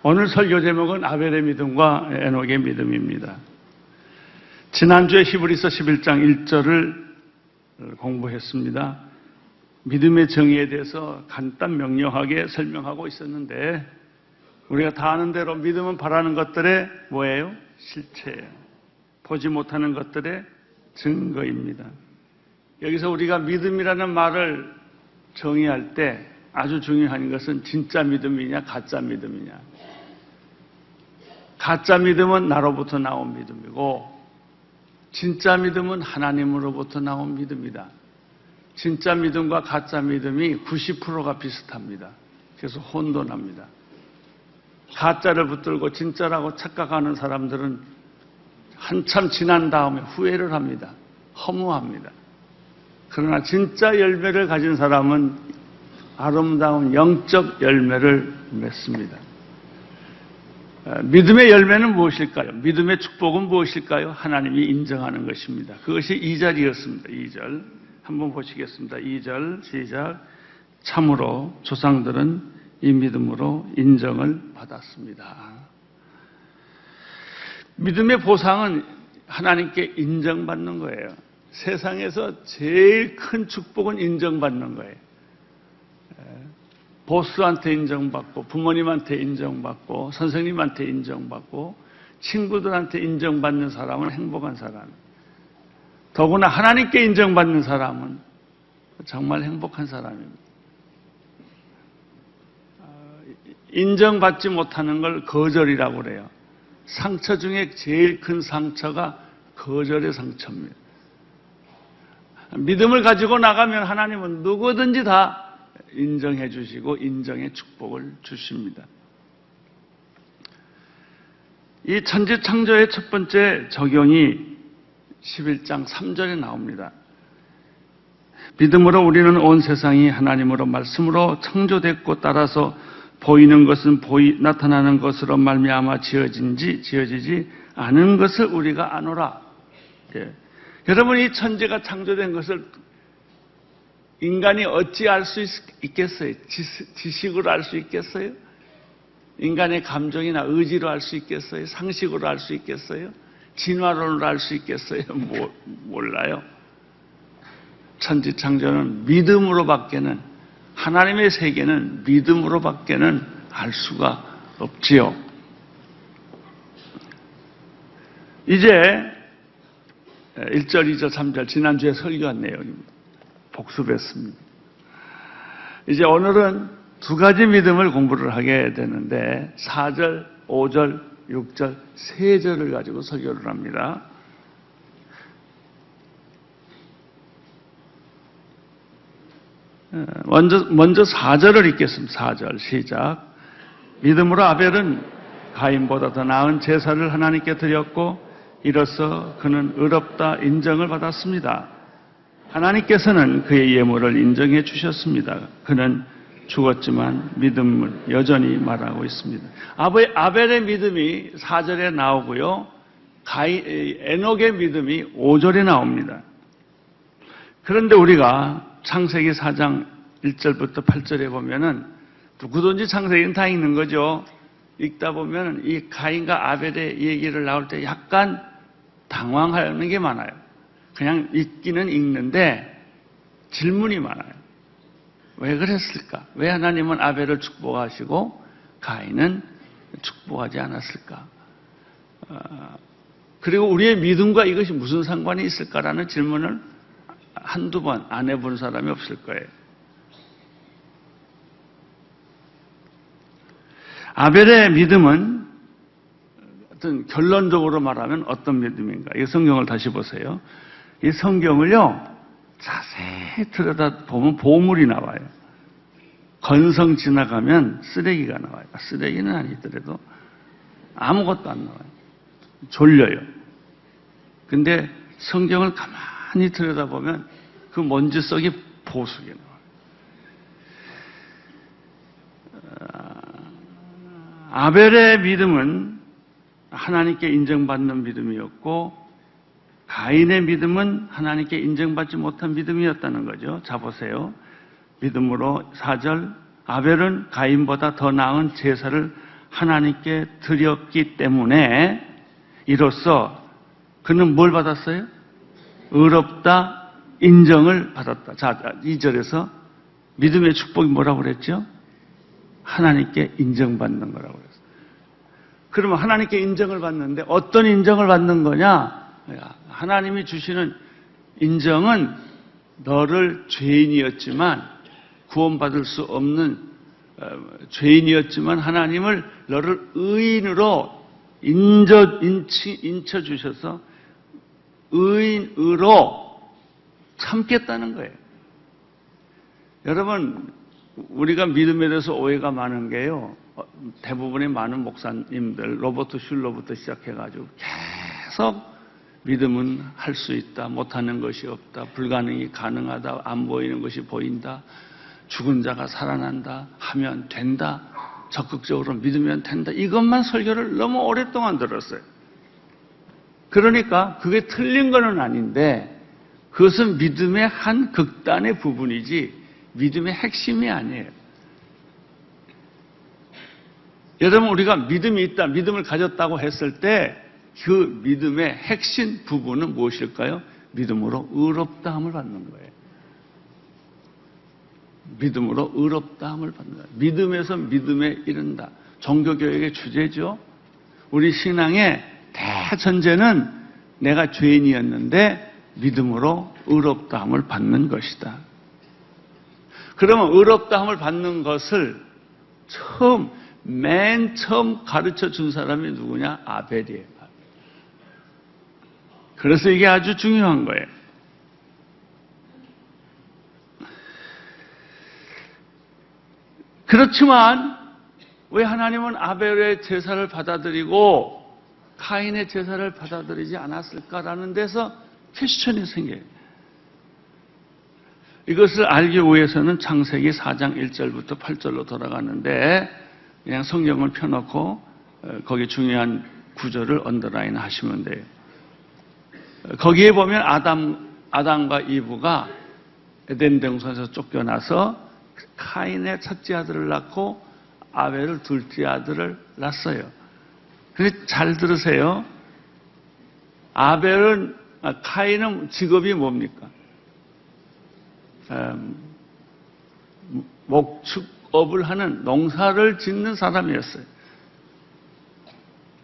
오늘 설교 제목은 아벨의 믿음과 에녹의 믿음입니다. 지난주에 히브리서 11장 1절을 공부했습니다. 믿음의 정의에 대해서 간단 명료하게 설명하고 있었는데 우리가 다 아는 대로 믿음은 바라는 것들의 뭐예요? 실체예요. 보지 못하는 것들의 증거입니다. 여기서 우리가 믿음이라는 말을 정의할 때 아주 중요한 것은 진짜 믿음이냐 가짜 믿음이냐. 가짜 믿음은 나로부터 나온 믿음이고 진짜 믿음은 하나님으로부터 나온 믿음이다. 진짜 믿음과 가짜 믿음이 90%가 비슷합니다. 그래서 혼돈합니다. 가짜를 붙들고 진짜라고 착각하는 사람들은 한참 지난 다음에 후회를 합니다. 허무합니다. 그러나 진짜 열매를 가진 사람은 아름다운 영적 열매를 맺습니다. 믿음의 열매는 무엇일까요? 믿음의 축복은 무엇일까요? 하나님이 인정하는 것입니다. 그것이 2절이었습니다. 2절. 한번 보시겠습니다. 2절 시작. 참으로 조상들은 이 믿음으로 인정을 받았습니다. 믿음의 보상은 하나님께 인정받는 거예요. 세상에서 제일 큰 축복은 인정받는 거예요. 보스한테 인정받고 부모님한테 인정받고 선생님한테 인정받고 친구들한테 인정받는 사람은 행복한 사람. 더구나 하나님께 인정받는 사람은 정말 행복한 사람입니다. 인정받지 못하는 걸 거절이라고 그래요. 상처 중에 제일 큰 상처가 거절의 상처입니다. 믿음을 가지고 나가면 하나님은 누구든지 다 인정해 주시고 인정의 축복을 주십니다. 이 천지창조의 첫 번째 적용이 11장 3절에 나옵니다. 믿음으로 우리는 온 세상이 하나님으로 말씀으로 창조됐고 따라서 보이는 것은 나타나는 것으로 말미암아 지어지지 않은 것을 우리가 아노라. 예. 여러분, 이 천지가 창조된 것을 인간이 어찌 알 수 있겠어요? 지식으로 알 수 있겠어요? 인간의 감정이나 의지로 알 수 있겠어요? 상식으로 알 수 있겠어요? 진화론으로 알 수 있겠어요? 몰라요. 천지창조는 믿음으로밖에는, 하나님의 세계는 믿음으로밖에는 알 수가 없지요. 이제 1절, 2절, 3절 지난주에 설교한 내용입니다. 복습했습니다. 이제 오늘은 두 가지 믿음을 공부를 하게 되는데 4절, 5절, 6절, 3절을 가지고 설교를 합니다. 먼저 4절을 읽겠습니다. 4절 시작. 믿음으로 아벨은 가인보다 더 나은 제사를 하나님께 드렸고 이로써 그는 의롭다 인정을 받았습니다. 하나님께서는 그의 예물을 인정해 주셨습니다. 그는 죽었지만 믿음을 여전히 말하고 있습니다. 아벨의 믿음이 4절에 나오고요. 에녹의 믿음이 5절에 나옵니다. 그런데 우리가 창세기 4장 1절부터 8절에 보면은 누구든지 창세기는 다 읽는 거죠. 읽다 보면 이 가인과 아벨의 얘기를 나올 때 약간 당황하는 게 많아요. 그냥 읽기는 읽는데 질문이 많아요. 왜 그랬을까? 왜 하나님은 아벨을 축복하시고 가인은 축복하지 않았을까? 그리고 우리의 믿음과 이것이 무슨 상관이 있을까라는 질문을 한두 번 안 해본 사람이 없을 거예요. 아벨의 믿음은 어떤 결론적으로 말하면 어떤 믿음인가? 이 성경을 다시 보세요. 이 성경을요, 자세히 들여다보면 보물이 나와요. 건성 지나가면 쓰레기가 나와요. 쓰레기는 아니더라도 아무것도 안 나와요. 졸려요. 근데 성경을 가만히 들여다보면 그 먼지 속이 보석이 나와요. 아벨의 믿음은 하나님께 인정받는 믿음이었고 가인의 믿음은 하나님께 인정받지 못한 믿음이었다는 거죠. 자 보세요. 믿음으로 4절 아벨은 가인보다 더 나은 제사를 하나님께 드렸기 때문에 이로써 그는 뭘 받았어요? 의롭다 인정을 받았다. 자, 2절에서 믿음의 축복이 뭐라고 그랬죠? 하나님께 인정받는 거라고 그랬어요. 그러면 하나님께 인정을 받는데 어떤 인정을 받는 거냐? 하나님이 주시는 인정은 너를 죄인이었지만 구원받을 수 없는 죄인이었지만 하나님을 너를 의인으로 인쳐주셔서 의인으로 참겠다는 거예요. 여러분, 우리가 믿음에 대해서 오해가 많은 게요. 대부분의 많은 목사님들, 로버트 슐러부터 시작해가지고 계속 믿음은 할 수 있다, 못하는 것이 없다, 불가능이 가능하다, 안 보이는 것이 보인다, 죽은 자가 살아난다, 하면 된다, 적극적으로 믿으면 된다. 이것만 설교를 너무 오랫동안 들었어요. 그러니까 그게 틀린 건 아닌데 그것은 믿음의 한 극단의 부분이지 믿음의 핵심이 아니에요. 여러분, 우리가 믿음이 있다, 믿음을 가졌다고 했을 때 그 믿음의 핵심 부분은 무엇일까요? 믿음으로 의롭다함을 받는 거예요. 믿음으로 의롭다함을 받는 거예요. 믿음에서 믿음에 이른다. 종교교육의 주제죠. 우리 신앙의 대전제는 내가 죄인이었는데 믿음으로 의롭다함을 받는 것이다. 그러면 의롭다함을 받는 것을 맨 처음 가르쳐 준 사람이 누구냐? 아벨이에요. 그래서 이게 아주 중요한 거예요. 그렇지만 왜 하나님은 아벨의 제사를 받아들이고 가인의 제사를 받아들이지 않았을까라는 데서 퀘스천이 생겨요. 이것을 알기 위해서는 창세기 4장 1절부터 8절로 돌아가는데 그냥 성경을 펴놓고 거기 중요한 구절을 언더라인 하시면 돼요. 거기에 보면 아담과 이브가 에덴 동산에서 쫓겨나서 카인의 첫째 아들을 낳고 아벨을 둘째 아들을 낳았어요. 근데 잘 들으세요. 카인은 직업이 뭡니까? 목축업을 하는 농사를 짓는 사람이었어요.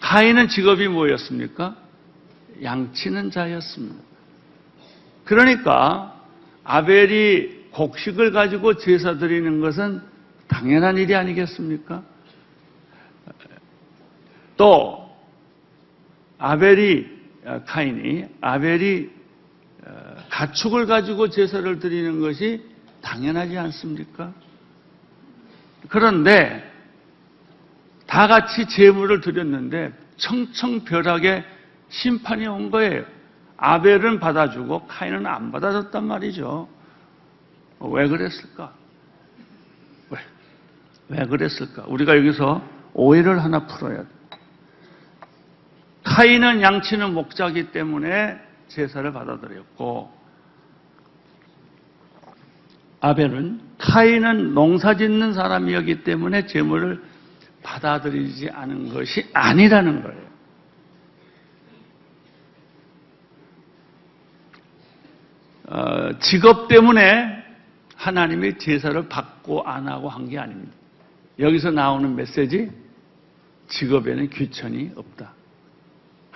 가인은 직업이 뭐였습니까? 양치는 자였습니다. 그러니까 아벨이 곡식을 가지고 제사 드리는 것은 당연한 일이 아니겠습니까? 또 카인이 가축을 가지고 제사를 드리는 것이 당연하지 않습니까? 그런데 다 같이 제물을 드렸는데 청청별하게 심판이 온 거예요. 아벨은 받아주고 카인은 안 받아줬단 말이죠. 왜 그랬을까? 왜 그랬을까? 우리가 여기서 오해를 하나 풀어야 돼. 카인은 양치는 목자이기 때문에 제사를 받아들였고 카인은 농사 짓는 사람이었기 때문에 제물을 받아들이지 않은 것이 아니라는 거예요. 직업 때문에 하나님이 제사를 받고 안 하고 한 게 아닙니다. 여기서 나오는 메시지, 직업에는 귀천이 없다.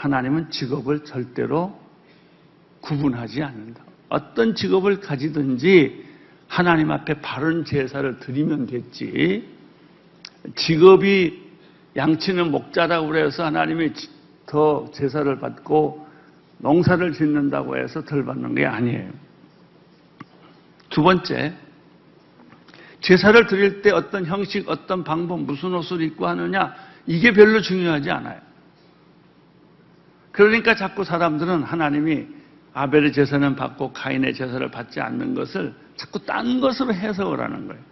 하나님은 직업을 절대로 구분하지 않는다. 어떤 직업을 가지든지 하나님 앞에 바른 제사를 드리면 됐지, 직업이 양치는 목자라고 해서 하나님이 더 제사를 받고 농사를 짓는다고 해서 덜 받는 게 아니에요. 두 번째, 제사를 드릴 때 어떤 형식, 어떤 방법, 무슨 옷을 입고 하느냐, 이게 별로 중요하지 않아요. 그러니까 자꾸 사람들은 하나님이 아벨의 제사는 받고 가인의 제사를 받지 않는 것을 자꾸 딴 것으로 해석을 하는 거예요.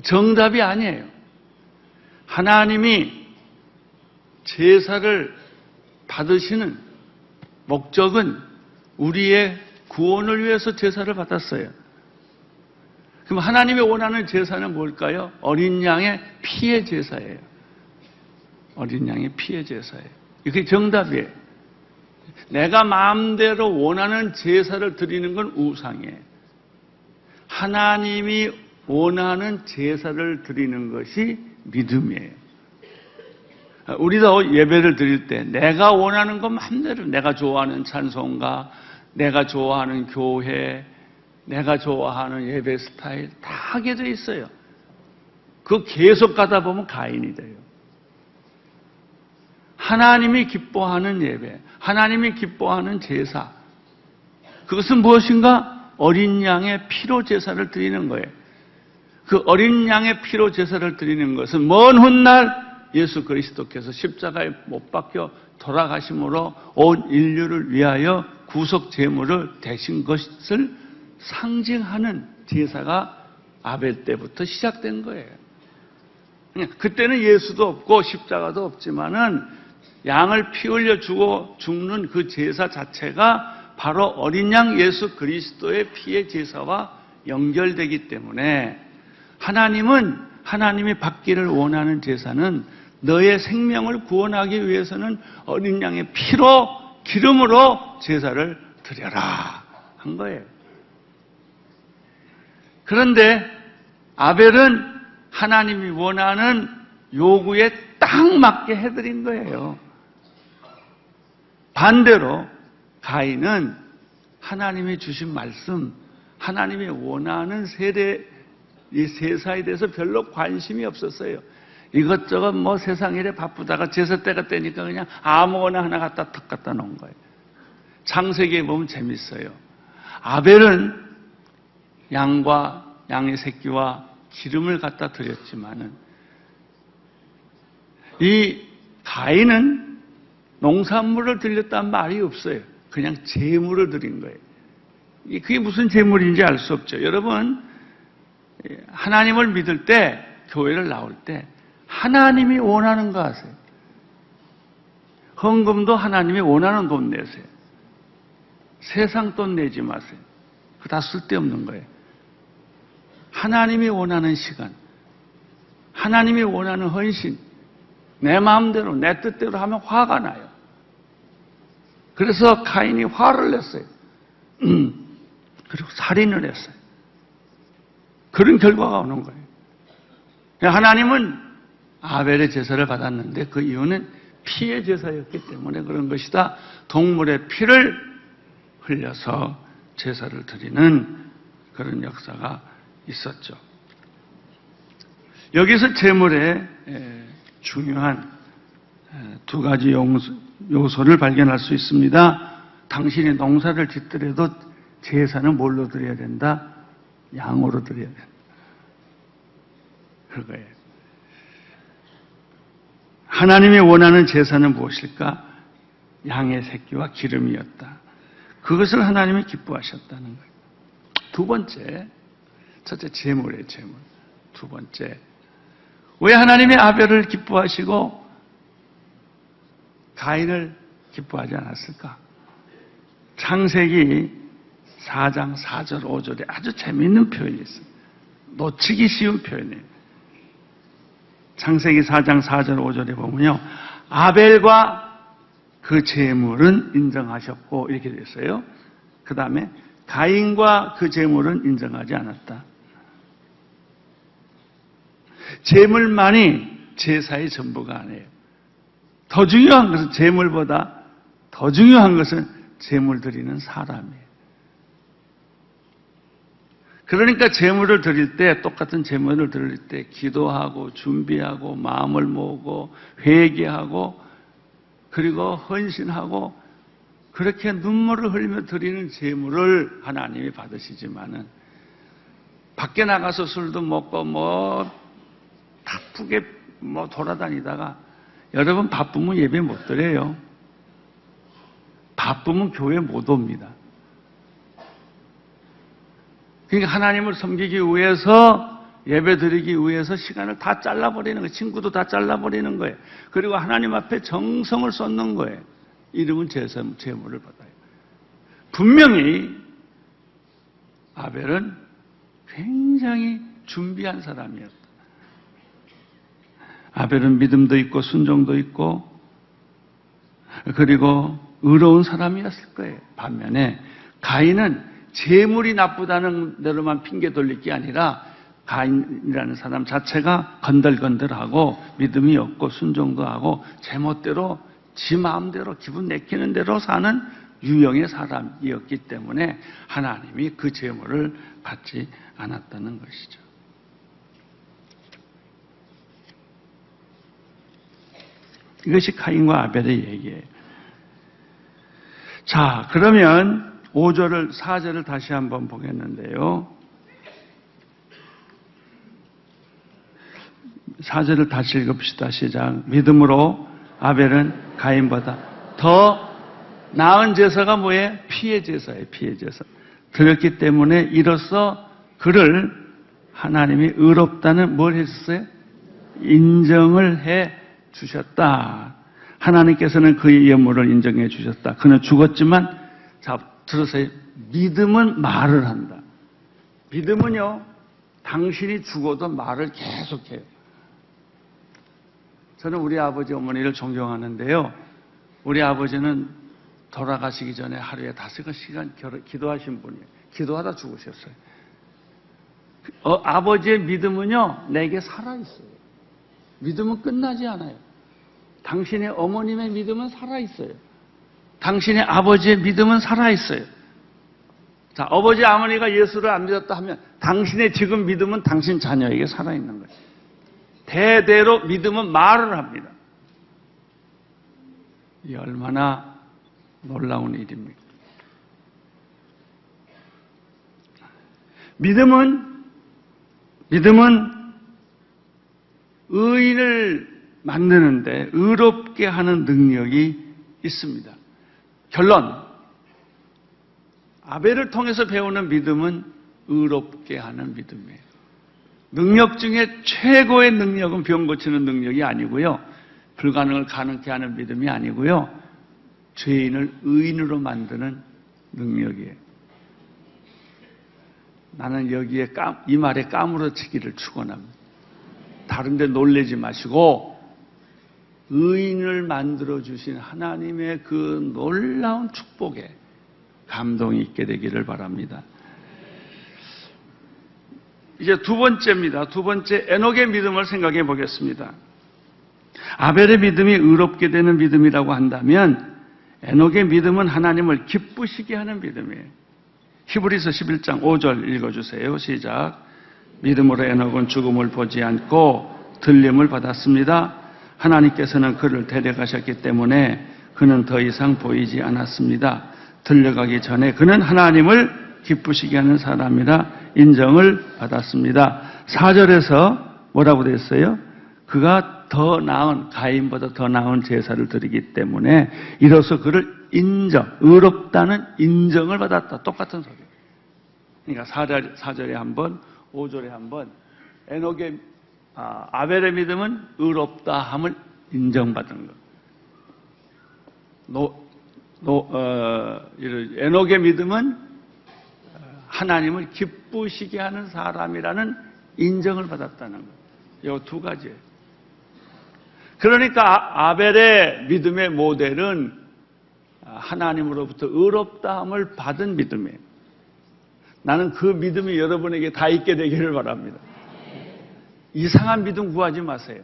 정답이 아니에요. 하나님이 제사를 받으시는 목적은 우리의 구원을 위해서 제사를 받았어요. 그럼 하나님이 원하는 제사는 뭘까요? 어린 양의 피의 제사예요. 어린 양의 피의 제사예요. 이게 정답이에요. 내가 마음대로 원하는 제사를 드리는 건 우상이에요. 하나님이 원하는 제사를 드리는 것이 믿음이에요. 우리도 예배를 드릴 때 내가 원하는 것 마음대로, 내가 좋아하는 찬송가, 내가 좋아하는 교회, 내가 좋아하는 예배 스타일 다 하게 돼 있어요. 그거 계속 가다 보면 가인이 돼요. 하나님이 기뻐하는 예배, 하나님이 기뻐하는 제사, 그것은 무엇인가? 어린 양의 피로 제사를 드리는 거예요. 그 어린 양의 피로 제사를 드리는 것은 먼 훗날 예수 그리스도께서 십자가에 못 박혀 돌아가심으로 온 인류를 위하여 구속 제물을 대신 것을 상징하는 제사가 아벨 때부터 시작된 거예요. 그때는 예수도 없고 십자가도 없지만은 양을 피 흘려 주고 죽는 그 제사 자체가 바로 어린 양 예수 그리스도의 피의 제사와 연결되기 때문에 하나님이 받기를 원하는 제사는 너의 생명을 구원하기 위해서는 어린 양의 피로, 기름으로 제사를 드려라 한 거예요. 그런데 아벨은 하나님이 원하는 요구에 딱 맞게 해드린 거예요. 반대로 가인은 하나님이 주신 말씀, 하나님이 원하는 이 제사에 대해서 별로 관심이 없었어요. 이것저것 세상 일에 바쁘다가 제사 때가 되니까 그냥 아무거나 하나 갖다 턱 갖다 놓은 거예요. 창세기에 보면 재밌어요. 아벨은 양의 새끼와 기름을 갖다 드렸지만은 이 가인은 농산물을 드렸다는 말이 없어요. 그냥 제물을 드린 거예요. 그게 무슨 제물인지 알 수 없죠. 여러분, 하나님을 믿을 때, 교회를 나올 때 하나님이 원하는 거 아세요? 헌금도 하나님이 원하는 돈 내세요. 세상 돈 내지 마세요. 그거 다 쓸데없는 거예요. 하나님이 원하는 시간, 하나님이 원하는 헌신, 내 마음대로, 내 뜻대로 하면 화가 나요. 그래서 가인이 화를 냈어요. 그리고 살인을 했어요. 그런 결과가 오는 거예요. 하나님은 아벨의 제사를 받았는데 그 이유는 피의 제사였기 때문에 그런 것이다. 동물의 피를 흘려서 제사를 드리는 그런 역사가 있었죠. 여기서 제물의 중요한 두 가지 요소를 발견할 수 있습니다. 당신이 농사를 짓더라도 제사는 뭘로 드려야 된다? 양으로 드려야 된다. 그거예요. 하나님이 원하는 제사는 무엇일까? 양의 새끼와 기름이었다. 그것을 하나님이 기뻐하셨다는 거예요. 두 번째, 첫째 제물이에요, 제물. 두 번째, 왜 하나님이 아벨을 기뻐하시고 가인을 기뻐하지 않았을까? 창세기 4장 4절 5절에 아주 재미있는 표현이 있어요. 놓치기 쉬운 표현이에요. 창세기 4장 4절 5절에 보면요, 아벨과 그 제물은 인정하셨고 이렇게 됐어요. 그 다음에 가인과 그 제물은 인정하지 않았다. 제물만이 제사의 전부가 아니에요. 더 중요한 것은 재물보다 더 중요한 것은 재물 드리는 사람이에요. 그러니까 재물을 드릴 때, 똑같은 재물을 드릴 때 기도하고 준비하고 마음을 모으고 회개하고 그리고 헌신하고 그렇게 눈물을 흘리며 드리는 재물을 하나님이 받으시지만은 밖에 나가서 술도 먹고 바쁘게 돌아다니다가 여러분 바쁘면 예배 못 드려요. 바쁘면 교회 못 옵니다. 그러니까 하나님을 섬기기 위해서 예배 드리기 위해서 시간을 다 잘라버리는 거예요. 친구도 다 잘라버리는 거예요. 그리고 하나님 앞에 정성을 쏟는 거예요. 이러면 재물을 받아요. 분명히 아벨은 굉장히 준비한 사람이었다. 아벨은 믿음도 있고 순종도 있고 그리고 의로운 사람이었을 거예요. 반면에 가인은 재물이 나쁘다는 대로만 핑계 돌릴 게 아니라 가인이라는 사람 자체가 건들건들하고 믿음이 없고 순종도 하고 제멋대로 지 마음대로 기분 내키는 대로 사는 유형의 사람이었기 때문에 하나님이 그 재물을 받지 않았다는 것이죠. 이것이 가인과 아벨의 얘기예요. 자, 그러면 4절을 다시 한번 보겠는데요. 4절을 다시 읽읍시다. 시작. 믿음으로 아벨은 가인보다 더 나은 제사가 뭐예요? 피의 제사예요. 피의 제사. 드렸기 때문에 이로써 그를 하나님이 의롭다는 뭘 했어요? 인정을 해 주셨다. 하나님께서는 그의 예물을 인정해 주셨다. 그는 죽었지만, 자, 들으세요. 믿음은 말을 한다. 믿음은요, 당신이 죽어도 말을 계속해요. 저는 우리 아버지 어머니를 존경하는데요. 우리 아버지는 돌아가시기 전에 하루에 5시간 기도하신 분이에요. 기도하다 죽으셨어요. 아버지의 믿음은요, 내게 살아있어요. 믿음은 끝나지 않아요. 당신의 어머님의 믿음은 살아있어요. 당신의 아버지의 믿음은 살아있어요. 자, 아버지, 어머니가 예수를 안 믿었다 하면 당신의 지금 믿음은 당신 자녀에게 살아있는 거예요. 대대로 믿음은 말을 합니다. 이 얼마나 놀라운 일입니까? 믿음은 의인을 만드는데 의롭게 하는 능력이 있습니다. 결론, 아벨을 통해서 배우는 믿음은 의롭게 하는 믿음이에요. 능력 중에 최고의 능력은 병 고치는 능력이 아니고요. 불가능을 가능케 하는 믿음이 아니고요. 죄인을 의인으로 만드는 능력이에요. 나는 여기에 이 말에 까무러치기를 축원합니다. 다른 데 놀래지 마시고 의인을 만들어주신 하나님의 그 놀라운 축복에 감동이 있게 되기를 바랍니다. 이제 두 번째입니다. 두 번째, 에녹의 믿음을 생각해 보겠습니다. 아벨의 믿음이 의롭게 되는 믿음이라고 한다면 에녹의 믿음은 하나님을 기쁘시게 하는 믿음이에요. 히브리서 11장 5절 읽어주세요. 시작. 믿음으로 에녹은 죽음을 보지 않고 들림을 받았습니다. 하나님께서는 그를 데려가셨기 때문에 그는 더 이상 보이지 않았습니다. 들려가기 전에 그는 하나님을 기쁘시게 하는 사람이라 인정을 받았습니다. 4절에서 뭐라고 됐어요? 그가 더 나은, 가인보다 더 나은 제사를 드리기 때문에 이로써 그를 의롭다는 인정을 받았다. 똑같은 소리예요. 그러니까 4절에 한 번, 5절에 한 번, 아벨의 믿음은 의롭다함을 인정받은 것. 에녹의 믿음은 하나님을 기쁘시게 하는 사람이라는 인정을 받았다는 것. 이 두 가지예요. 그러니까 아벨의 믿음의 모델은 하나님으로부터 의롭다함을 받은 믿음이에요. 나는 그 믿음이 여러분에게 다 있게 되기를 바랍니다. 이상한 믿음 구하지 마세요.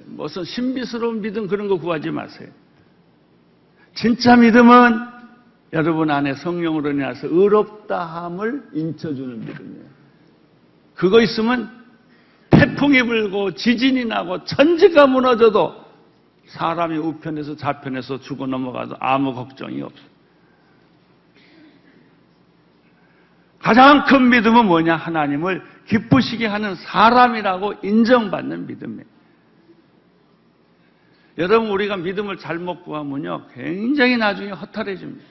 무슨 신비스러운 믿음 그런 거 구하지 마세요. 진짜 믿음은 여러분 안에 성령으로 인해서 의롭다함을 인쳐주는 믿음이에요. 그거 있으면 태풍이 불고 지진이 나고 천지가 무너져도 사람이 우편에서 좌편에서 죽어 넘어가도 아무 걱정이 없어요. 가장 큰 믿음은 뭐냐? 하나님을 기쁘시게 하는 사람이라고 인정받는 믿음이에요. 여러분, 우리가 믿음을 잘못 구하면요, 굉장히 나중에 허탈해집니다.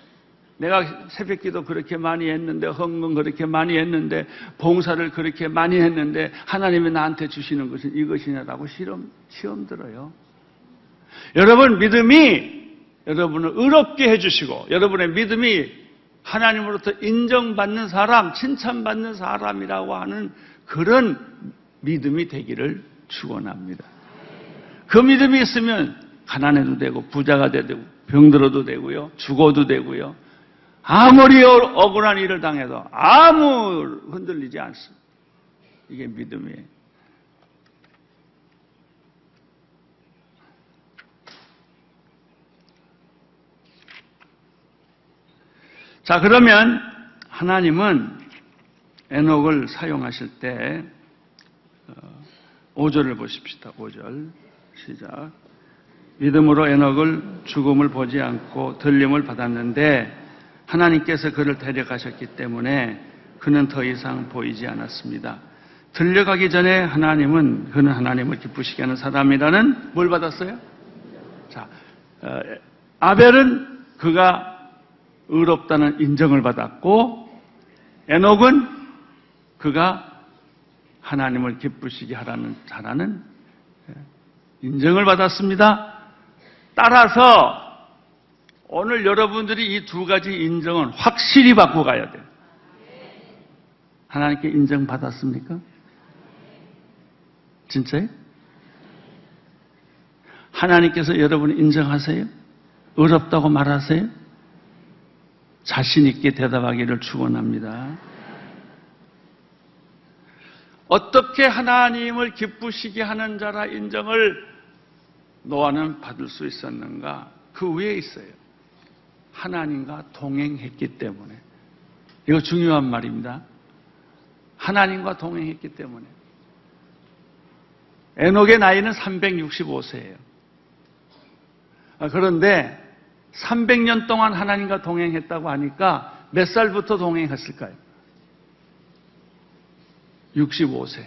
내가 새벽기도 그렇게 많이 했는데, 헌금 그렇게 많이 했는데, 봉사를 그렇게 많이 했는데, 하나님이 나한테 주시는 것은 이것이냐라고 시험 들어요. 여러분, 믿음이 여러분을 의롭게 해주시고, 여러분의 믿음이 하나님으로부터 인정받는 사람, 칭찬받는 사람이라고 하는 그런 믿음이 되기를 축원합니다. 그 믿음이 있으면 가난해도 되고 부자가 되고 병들어도 되고요. 죽어도 되고요. 아무리 억울한 일을 당해도 아무 흔들리지 않습니다. 이게 믿음이에요. 자, 그러면 하나님은 에녹을 사용하실 때 5절을 보십시다. 5절 시작. 믿음으로 에녹을 죽음을 보지 않고 들림을 받았는데 하나님께서 그를 데려가셨기 때문에 그는 더 이상 보이지 않았습니다. 들려가기 전에 그는 하나님을 기쁘시게 하는 사람이라는 뭘 받았어요? 자, 아벨은 그가 의롭다는 인정을 받았고, 에녹은 그가 하나님을 기쁘시게 하라는 인정을 받았습니다. 따라서 오늘 여러분들이 이 두 가지 인정은 확실히 받고 가야 돼요. 하나님께 인정받았습니까? 진짜요? 하나님께서 여러분을 인정하세요? 의롭다고 말하세요? 자신 있게 대답하기를 축원합니다. 어떻게 하나님을 기쁘시게 하는 자라 인정을 노아는 받을 수 있었는가? 그 위에 있어요. 하나님과 동행했기 때문에. 이거 중요한 말입니다. 하나님과 동행했기 때문에. 에녹의 나이는 365세예요. 그런데 300년 동안 하나님과 동행했다고 하니까 몇 살부터 동행했을까요? 65세.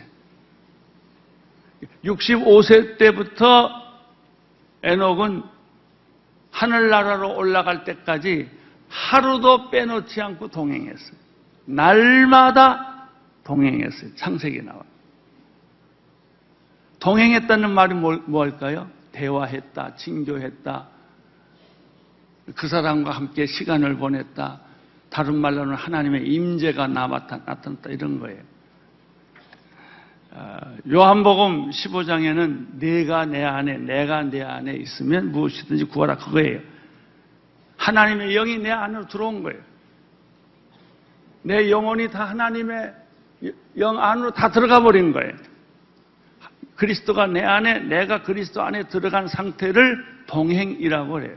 65세 때부터 에녹은 하늘나라로 올라갈 때까지 하루도 빼놓지 않고 동행했어요. 날마다 동행했어요. 창세기 나와요. 동행했다는 말이 뭘까요? 대화했다, 친교했다, 그 사람과 함께 시간을 보냈다. 다른 말로는 하나님의 임재가 나타났다 이런 거예요. 요한복음 15장에는 내가 내 안에 있으면 무엇이든지 구하라 그거예요. 하나님의 영이 내 안으로 들어온 거예요. 내 영혼이 다 하나님의 영 안으로 다 들어가 버린 거예요. 그리스도가 내 안에, 내가 그리스도 안에 들어간 상태를 동행이라고 해요.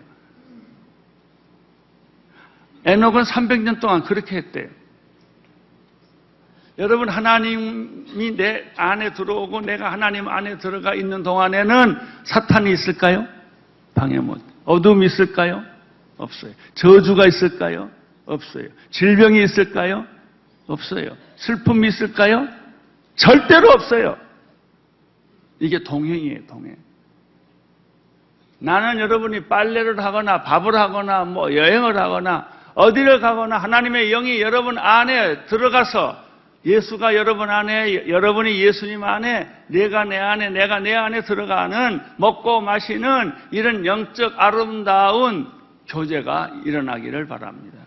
에녹은 300년 동안 그렇게 했대요. 여러분, 하나님이 내 안에 들어오고 내가 하나님 안에 들어가 있는 동안에는 사탄이 있을까요? 방해 못. 어둠이 있을까요? 없어요. 저주가 있을까요? 없어요. 질병이 있을까요? 없어요. 슬픔이 있을까요? 절대로 없어요. 이게 동행이에요, 동행. 나는 여러분이 빨래를 하거나 밥을 하거나 뭐 여행을 하거나 어디를 가거나 하나님의 영이 여러분 안에 들어가서 예수가 여러분 안에, 여러분이 예수님 안에, 내가 내 안에, 내가 내 안에 들어가는 먹고 마시는 이런 영적 아름다운 교제가 일어나기를 바랍니다.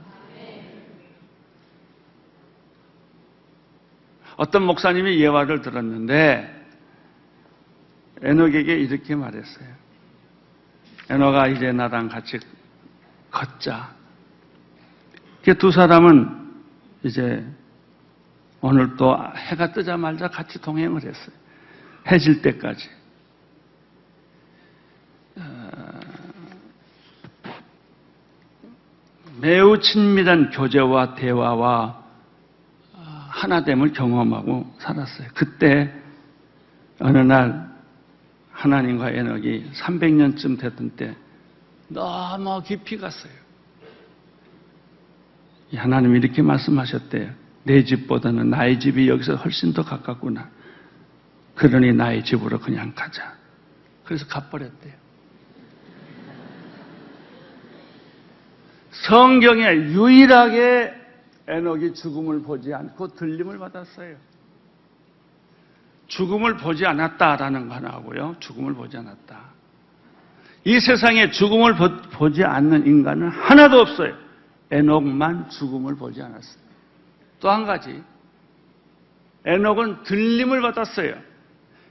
어떤 목사님이 예화를 들었는데 에녹에게 이렇게 말했어요. 에녹아, 이제 나랑 같이 걷자. 두 사람은 이제 오늘 또 해가 뜨자마자 같이 동행을 했어요. 해 질 때까지. 매우 친밀한 교제와 대화와 하나됨을 경험하고 살았어요. 그때 어느 날 하나님과 에녹이 300년쯤 됐던 때 너무 깊이 갔어요. 하나님이 이렇게 말씀하셨대요. 내 집보다는 나의 집이 여기서 훨씬 더 가깝구나. 그러니 나의 집으로 그냥 가자. 그래서 가버렸대요. 성경에 유일하게 에녹이 죽음을 보지 않고 들림을 받았어요. 죽음을 보지 않았다라는 거 하나고요. 죽음을 보지 않았다. 이 세상에 죽음을 보지 않는 인간은 하나도 없어요. 에녹만 죽음을 보지 않았어요. 또 한 가지, 에녹은 들림을 받았어요.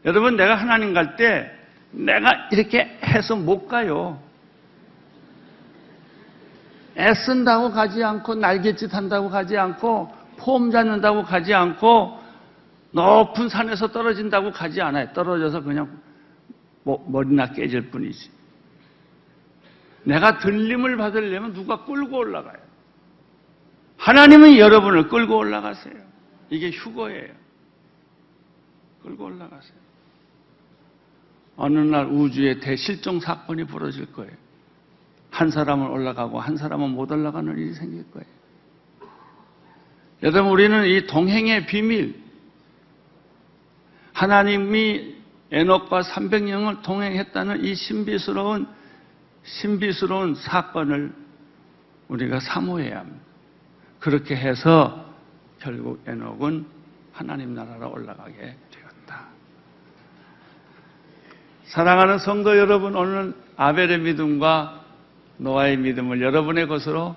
여러분, 내가 하나님 갈 때 내가 이렇게 해서 못 가요. 애쓴다고 가지 않고 날갯짓 한다고 가지 않고 폼 잡는다고 가지 않고 높은 산에서 떨어진다고 가지 않아요. 떨어져서 그냥 머리나 깨질 뿐이지. 내가 들림을 받으려면 누가 끌고 올라가요. 하나님은 여러분을 끌고 올라가세요. 이게 휴거예요. 끌고 올라가세요. 어느 날 우주에 대실종 사건이 벌어질 거예요. 한 사람은 올라가고 한 사람은 못 올라가는 일이 생길 거예요. 여러분, 우리는 이 동행의 비밀, 하나님이 에녹과 300년을 동행했다는 이 신비스러운 사건을 우리가 사모해야 합니다. 그렇게 해서 결국 에녹은 하나님 나라로 올라가게 되었다. 사랑하는 성도 여러분, 오늘 아벨의 믿음과 노아의 믿음을 여러분의 것으로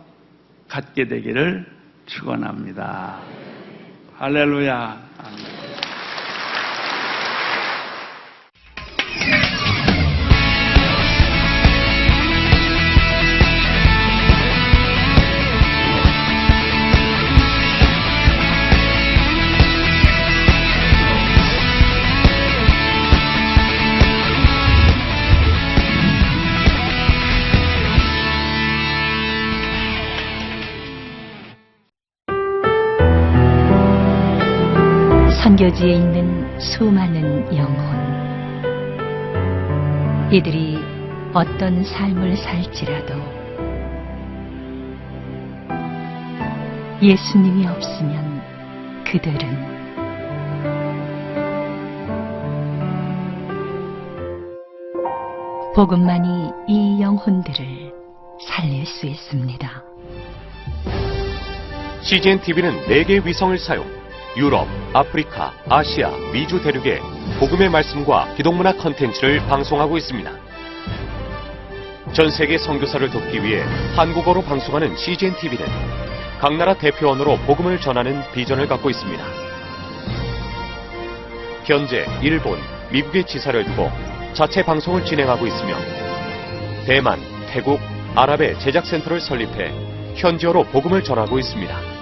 갖게 되기를 축원합니다. 할렐루야. 아멘. 선교지에 있는 수많은 영혼, 이들이 어떤 삶을 살지라도 예수님이 없으면 그들은 복음만이 이 영혼들을 살릴 수 있습니다. CGN TV는 4개의 위성을 사용 유럽, 아프리카, 아시아, 미주 대륙에 복음의 말씀과 기독문화 컨텐츠를 방송하고 있습니다. 전 세계 선교사를 돕기 위해 한국어로 방송하는 CGN TV는 각 나라 대표언어로 복음을 전하는 비전을 갖고 있습니다. 현재 일본, 미국의 지사를 두고 자체 방송을 진행하고 있으며 대만, 태국, 아랍의 제작센터를 설립해 현지어로 복음을 전하고 있습니다.